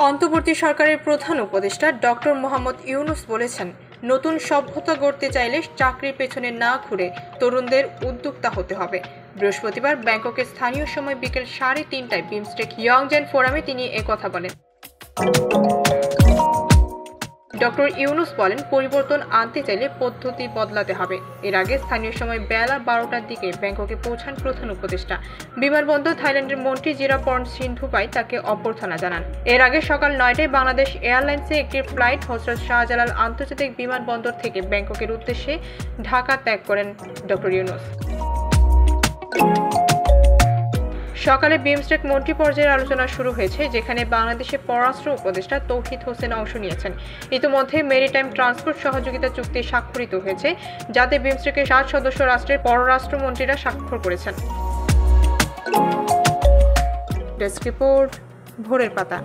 অন্তর্বর্তী সরকারের প্রধান উপদেষ্টা ডক্টর মোহাম্মদ ইউনূস বলেছেন, নতুন সভ্যতা গড়তে চাইলে চাকরির পেছনে না ঘুরে তরুণদের উদ্যোক্তা হতে হবে। বৃহস্পতিবার ব্যাংককের স্থানীয় সময় বিকেল 3:30টায় বিমস্টেক ইয়ংজেন ফোরামে তিনি একথা বলেন। ডক্টর ইউনূস বলেন, পরিবর্তন আনতে চাইলে পদ্ধতি বদলাতে হবে। এর আগে স্থানীয় সময় বেলা 12টার দিকে ব্যাংককে পৌঁছান প্রধান উপদেষ্টা। বিমানবন্দর থাইল্যান্ডের মন্ত্রী জিরাপর্ন সিন্ধুপাই তাকে অভ্যর্থনা জানান। এর আগে সকাল 9টায় বাংলাদেশ এয়ারলাইন্সে একটি ফ্লাইট হযরত শাহজালাল আন্তর্জাতিক বিমানবন্দর থেকে ব্যাংককের উদ্দেশ্যে ঢাকা ত্যাগ করেন ডক্টর ইউনূস। সকালে বিমস্টেক মন্ত্রী পর্যায়ের আলোচনা শুরু হয়েছে, যেখানে বাংলাদেশের পররাষ্ট্র উপদেষ্টা তৌহিদ হোসেন অংশ নিয়েছেন। ইতিমধ্যে মেরিটাইম ট্রান্সপোর্ট সহযোগিতা চুক্তি স্বাক্ষরিত হয়েছে, যাতে বিমস্টেকের 7 সদস্য রাষ্ট্রের পররাষ্ট্রমন্ত্রীরা স্বাক্ষর করেছেন। ডেস্ক রিপোর্ট, ভোরের পাতা।